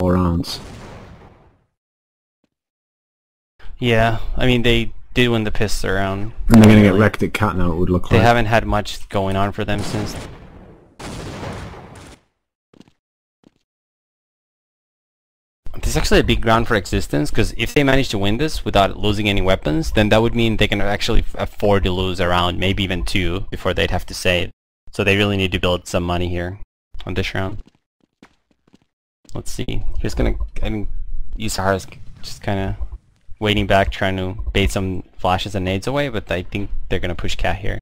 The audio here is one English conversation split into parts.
4 rounds. Yeah, I mean they did win the pistol round. And they're gonna get wrecked at cat now, it would look like. They haven't had much going on for them since. This is actually a big round for Existence, because if they manage to win this without losing any weapons, then that would mean they can actually afford to lose a round, maybe even 2, before they'd have to save. So they really need to build some money here on this round. Let's see. He's gonna. I mean, eSahara's just kind of waiting back, trying to bait some flashes and nades away, but I think they're gonna push cat here.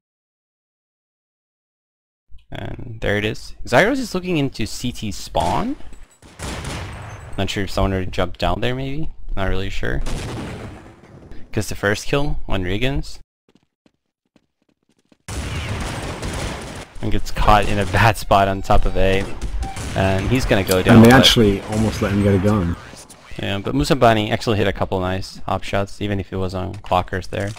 And there it is. Zyros is looking into CT spawn. Not sure if someone already jumped down there, maybe. Not really sure. Gets the first kill on Riggins. And gets caught in a bad spot on top of A. And he's gonna go down. And they actually almost let him get a gun. Yeah, but Musambani actually hit a couple nice op shots, even if it was on clockers there.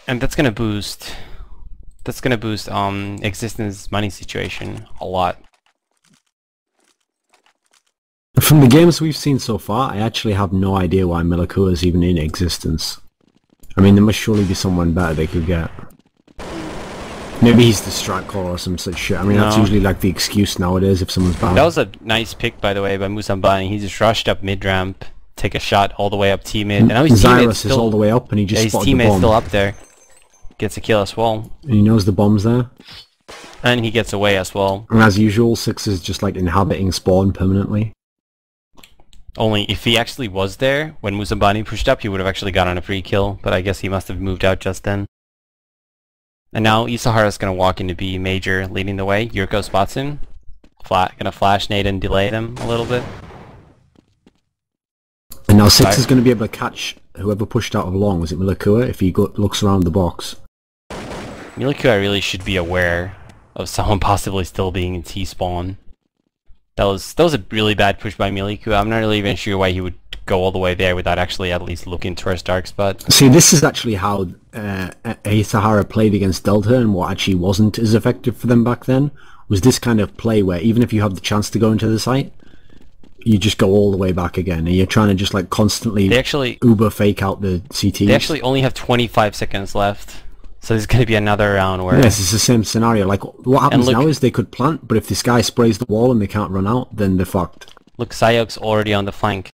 And that's gonna boost Existence money situation a lot. From the games we've seen so far, I actually have no idea why Milakua is even in Existence. I mean, there must surely be someone better they could get. Maybe he's the strat caller or some such shit. I mean, that's usually like the excuse nowadays if someone's bad. That was a nice pick, by the way, by Musambani. He just rushed up mid-ramp, take a shot all the way up T-mid. And now his Zyrus is all the way up and he just spotted the bomb. His teammate's still up there. Gets a kill as well. And he knows the bomb's there. And he gets away as well. And as usual, Six is just like inhabiting spawn permanently. Only if he actually was there, when Musambani pushed up, he would have actually gotten a free kill, but I guess he must have moved out just then. And now eSahara is going to walk into B major, leading the way. Yurko spots him. Gonna flash nade and delay them a little bit. And now Six is going to be able to catch whoever pushed out of long. Was it Milakua? If he looks around the box. Milakua really should be aware of someone possibly still being in T-spawn. That was a really bad push by Milakua. I'm not really even sure why he would go all the way there without actually at least looking towards dark spot. See, this is actually how eSahara played against Delta, and what actually wasn't as effective for them back then was this kind of play where even if you have the chance to go into the site, you just go all the way back again, and you're trying to just like constantly uber fake out the CTs. They actually only have 25 seconds left. So there's going to be another round where... Yes, it's the same scenario. Like, what happens now is they could plant, but if this guy sprays the wall and they can't run out, then they're fucked. Look, Sayok's already on the flank.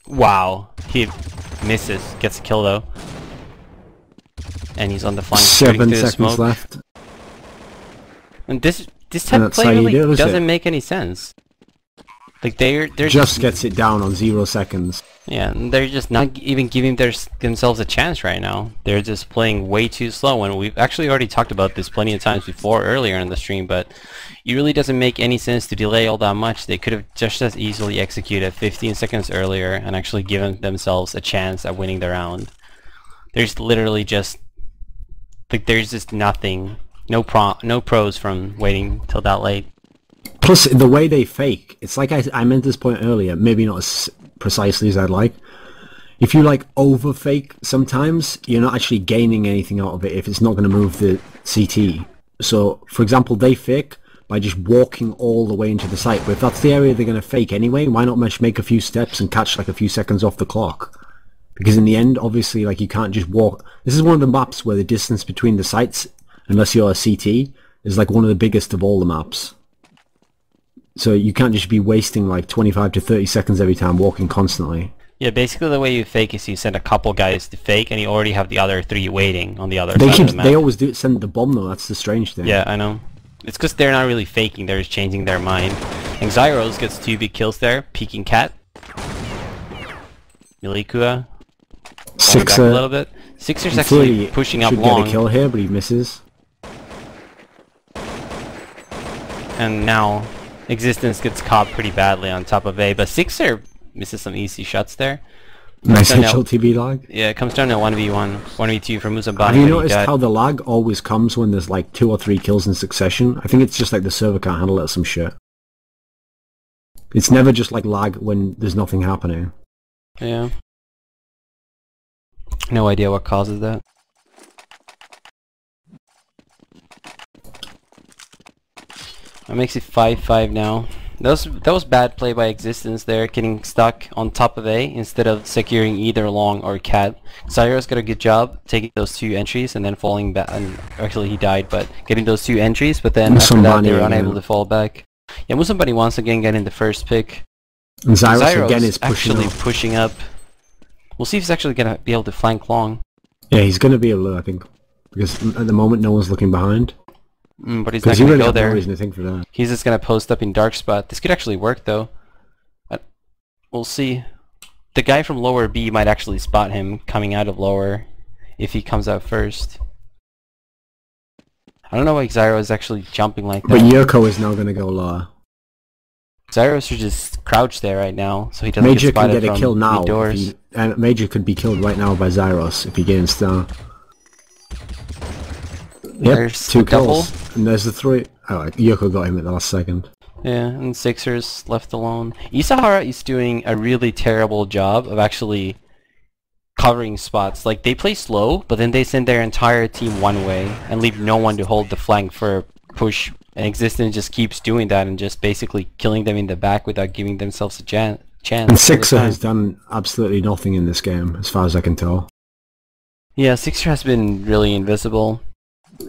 Wow. He misses. Gets a kill, though. And he's on the flank. 7 seconds left. And this type of play really doesn't make any sense. Like, they're just gets it down on 0 seconds. Yeah, and they're just not even giving themselves a chance right now. They're just playing way too slow, and we've actually already talked about this plenty of times before earlier in the stream, but it really doesn't make any sense to delay all that much. They could have just as easily executed 15 seconds earlier and actually given themselves a chance at winning the round. There's literally just... like, there's just nothing. No pros from waiting till that late. Plus, the way they fake, it's like I meant this point earlier, maybe not as precisely as I'd like. If you like over fake sometimes, you're not actually gaining anything out of it if it's not going to move the CT. So, for example, they fake by just walking all the way into the site, but if that's the area they're going to fake anyway, why not make a few steps and catch like a few seconds off the clock? Because in the end, obviously, like you can't just walk. This is one of the maps where the distance between the sites, unless you're a CT, is like one of the biggest of all the maps. So you can't just be wasting like 25 to 30 seconds every time walking constantly. Yeah, basically the way you fake is you send a couple guys to fake and you already have the other 3 waiting on the other side of the map. They always send the bomb though, that's the strange thing. Yeah, I know. It's because they're not really faking, they're just changing their mind. And Zyros gets 2 big kills there, peeking cat. Milakua. Sixer. A little bit. Sixer's actually pushing up long. Should get a kill here, but he misses. And now Existence gets caught pretty badly on top of A, but Sixer misses some easy shots there. Nice HLTB lag. Yeah, it comes down to 1v1, 1v2 for Musambani. Have you noticed how the lag always comes when there's like 2 or 3 kills in succession? I think it's just like the server can't handle it or some shit. It's never just like lag when there's nothing happening. Yeah. No idea what causes that. That makes it 5-5 now. That was bad play by Existence there, getting stuck on top of A instead of securing either long or cat. Zyros got a good job taking those 2 entries and then falling back. And actually, he died, but getting those 2 entries. But then after that, they were unable to fall back. Yeah, Musambani once again getting the first pick. And Zyros again is pushing up. We'll see if he's actually gonna be able to flank long. Yeah, he's gonna be able to, I think, because at the moment no one's looking behind. But he's not gonna go there. No reason to think for that. He's just gonna post up in dark spot. This could actually work though. We'll see. The guy from lower B might actually spot him coming out of lower if he comes out first. I don't know why Zyro is actually jumping like that. But Yurko is now gonna go lower. Zyro should just crouch there right now, so he doesn't get spotted Major can get a kill now. And Major could be killed right now by Zyros if he gains star. Yep, there's 2 kills. And there's the 3. Oh, Yurko got him at the last second. Yeah, and Sixers left alone. eSahara is doing a really terrible job of actually covering spots. Like, they play slow, but then they send their entire team one way and leave no one to hold the flank for a push. And Existence just keeps doing that and just basically killing them in the back without giving themselves a chance. And Sixer has done absolutely nothing in this game, as far as I can tell. Yeah, Sixer has been really invisible.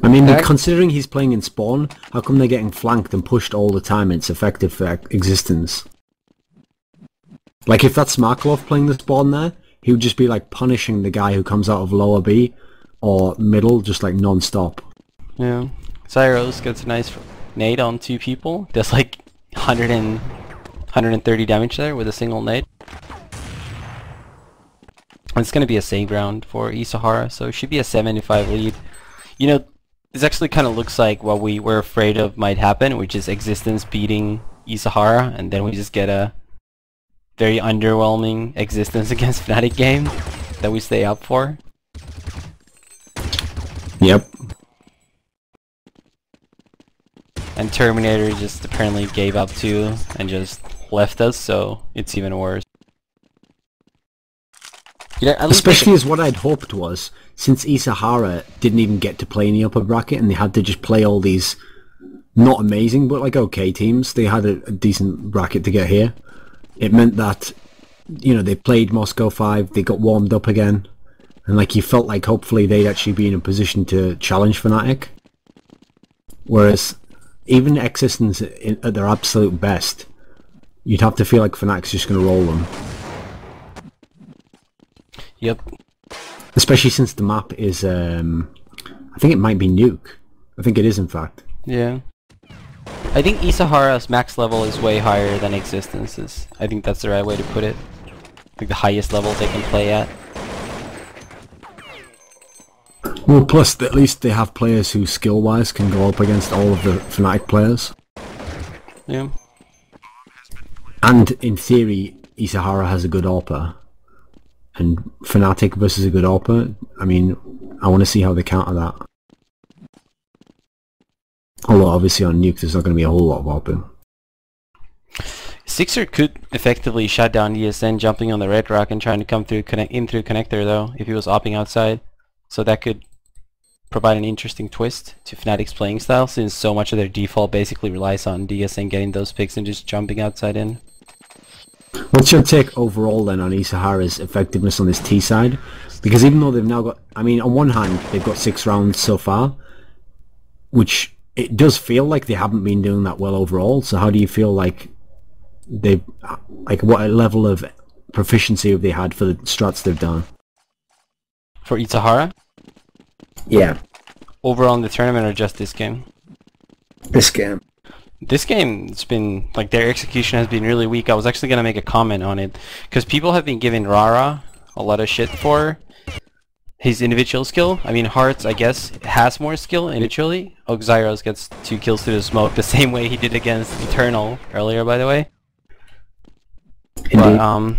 I mean, considering he's playing in spawn, how come they're getting flanked and pushed all the time and it's effective for Existence? Like, if that's Marklov playing the spawn there, he would just be like punishing the guy who comes out of lower B or middle, just like non-stop. Yeah. Zyros gets a nice nade on 2 people. Does like 130 damage there with a single nade. It's going to be a save round for eSahara, so it should be a 7-5 lead. You know, this actually kind of looks like what we were afraid of might happen, which is Existence beating eSahara, and then we just get a very underwhelming Existence against Fnatic game that we stay up for. Yep. And Terminator just apparently gave up too and just left us, so it's even worse. Especially as what I'd hoped was, since eSahara didn't even get to play in the upper bracket and they had to just play all these not amazing but like okay teams, they had a decent bracket to get here. It meant that, you know, they played Moscow 5, they got warmed up again, and like you felt like hopefully they'd actually be in a position to challenge Fnatic. Whereas even Existence at their absolute best, you'd have to feel like Fnatic's just going to roll them. Yep. Especially since the map is, I think it might be Nuke. I think it is, in fact. Yeah. I think eSahara's max level is way higher than Existence's. I think that's the right way to put it. Like the highest level they can play at. Well, plus at least they have players who skill-wise can go up against all of the Fnatic players. Yeah. And in theory, eSahara has a good AWPer. And Fnatic versus a good AWPer, I mean, I want to see how they counter that. Although obviously on Nuke there's not going to be a whole lot of AWPing. Sixer could effectively shut down ESN jumping on the red rock and trying to come through in through connector though, if he was opping outside. So that could provide an interesting twist to Fnatic's playing style, since so much of their default basically relies on DSN getting those picks and just jumping outside in. What's your take overall then on eSahara's effectiveness on this T side? Because even though they've now got, I mean, on one hand they've got 6 rounds so far, which it does feel like they haven't been doing that well overall. So how do you feel like they've, like what level of proficiency have they had for the strats they've done? For eSahara? Yeah. Overall in the tournament or just this game? This game. This game, it's been, like, their execution has been really weak. I was actually going to make a comment on it, because people have been giving Rara a lot of shit for his individual skill. I mean, Hearts, I guess, has more skill individually. Zyros gets 2 kills through the smoke the same way he did against Eternal earlier, by the way. Indeed. But,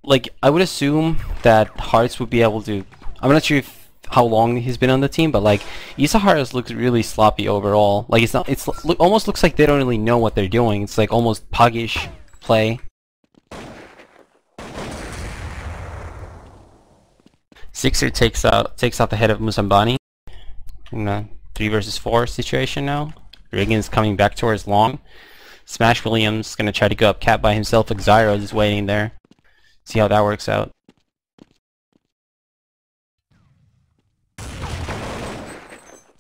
like, I would assume that Hearts would be able to... I'm not sure if how long he's been on the team, but like eSahara's looks really sloppy overall. Like almost looks like they don't really know what they're doing. It's like almost puggish play. Sixer takes out the head of Musambani in a 3 versus 4 situation now. Regan's coming back towards long. Smash Williams gonna try to go up cat by himself. Xyro is waiting there. See how that works out.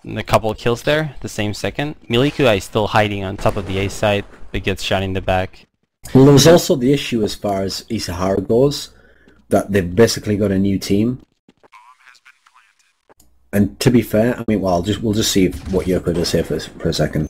And a couple of kills there, the same second. Milikui is still hiding on top of the A side, but gets shot in the back. Well, there was also the issue as far as eSahara goes, that they've basically got a new team. And to be fair, I mean, well, we'll just see what Yoko does here for a second.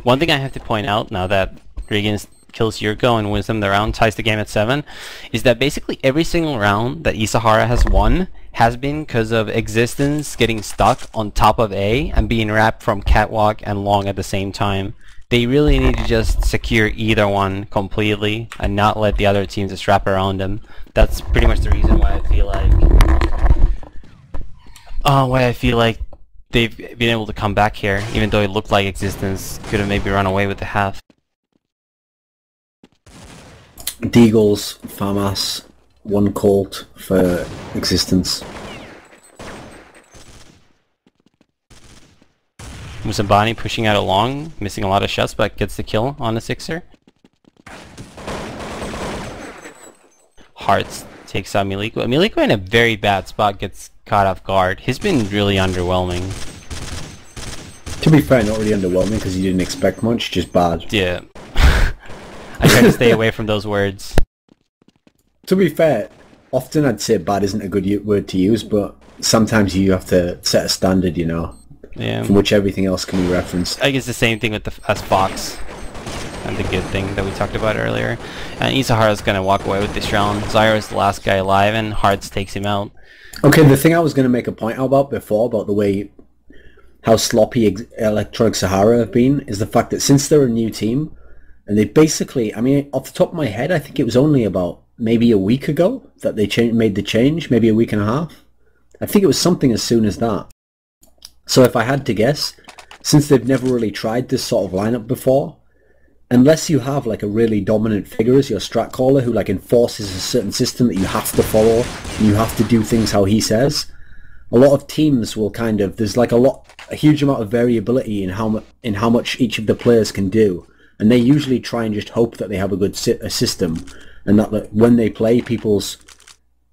One thing I have to point out now that Regan kills Yurko and wins them the round, ties the game at 7, is that basically every single round that eSahara has won has been because of x6tence getting stuck on top of A and being wrapped from catwalk and long at the same time. They really need to just secure either one completely and not let the other teams just wrap around them. That's pretty much the reason why I feel like they've been able to come back here, even though it looked like x6tence could have maybe run away with the half. Deagles, Famas, 1 Colt for x6tence. Musambani pushing out along, missing a lot of shots, but gets the kill on the 6er. Hearts takes out Milikui. Milikui in a very bad spot gets caught off guard. He's been really underwhelming. To be fair, not really underwhelming because you didn't expect much, just bad. Yeah. I try to stay away from those words. To be fair, often I'd say bad isn't a good word to use, but sometimes you have to set a standard, you know, from which everything else can be referenced. I guess the same thing with as Fox and the good thing that we talked about earlier. And eSahara's gonna walk away with this round. Zyro is the last guy alive and Hearts takes him out. Okay, the thing I was going to make a point about before, about the way how sloppy Electronic Sahara have been, is the fact that since they're a new team, and they basically, I mean, off the top of my head, I think it was only about maybe a week ago that they made the change, maybe a week and a half. I think it was something as soon as that. So if I had to guess, since they've never really tried this sort of lineup before, unless you have like a really dominant figure as your strat caller who like enforces a certain system that you have to follow and you have to do things how he says, a lot of teams will kind of, there's like a huge amount of variability in how much each of the players can do, and they usually try and just hope that they have a good system, and that like, when they play, the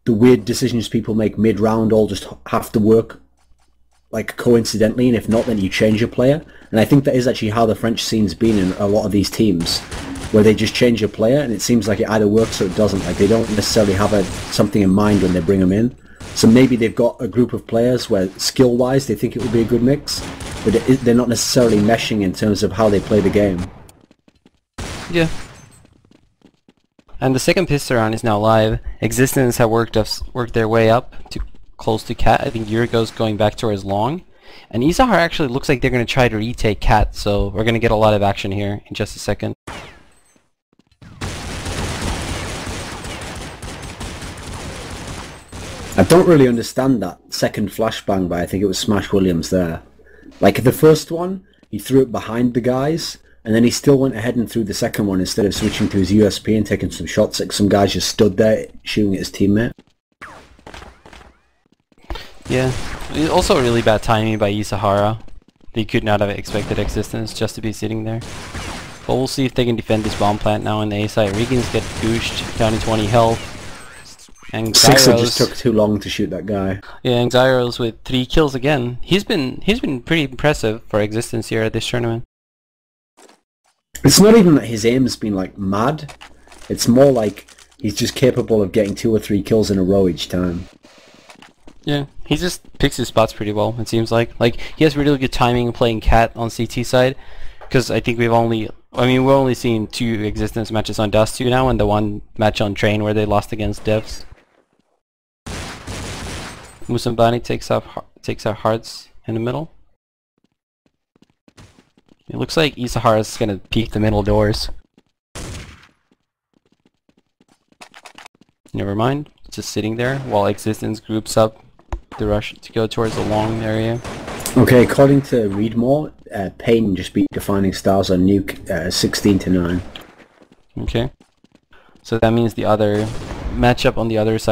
weird decisions people make mid-round all just have to work like coincidentally, and if not, then you change your player. And I think that is actually how the French scene's been in a lot of these teams, where they just change a player and it seems like it either works or it doesn't. Like they don't necessarily have something in mind when they bring them in. So maybe they've got a group of players where skill-wise they think it would be a good mix, but they're not necessarily meshing in terms of how they play the game. Yeah. And the second pistol round is now live. x6tence have worked their way up to close to cat. I think Yuriko's going back towards long. And eSahara actually looks like they're going to try to retake cat, so we're going to get a lot of action here in just a second. I don't really understand that second flashbang, but I think it was Smash Williams there. Like the first one, he threw it behind the guys, and then he still went ahead and threw the second one instead of switching to his USP and taking some shots. Like some guys just stood there shooting at his teammate. Yeah, also really bad timing by eSahara. They could not have expected x6tence just to be sitting there. But we'll see if they can defend this bomb plant now in the A side. Regans get gooshed down to 20 health. And Xyros just took too long to shoot that guy. Yeah, and Xyros with 3 kills again. He's been pretty impressive for x6tence here at this tournament. It's not even that his aim's been like mad. It's more like he's just capable of getting 2 or 3 kills in a row each time. Yeah, he just picks his spots pretty well, it seems like. Like, he has really good timing playing cat on CT side, because I think we're only seeing 2 x6tence matches on Dust 2 now, and the one match on Train where they lost against Devs. Musambani takes out Hearts in the middle. It looks like eSahara's gonna peek the middle doors. Never mind, just sitting there while x6tence groups up the rush to go towards the long area. Okay, according to Readmore, Payne just beat Defining Stars on Nuke 16-9. Okay, so that means the other match up on the other side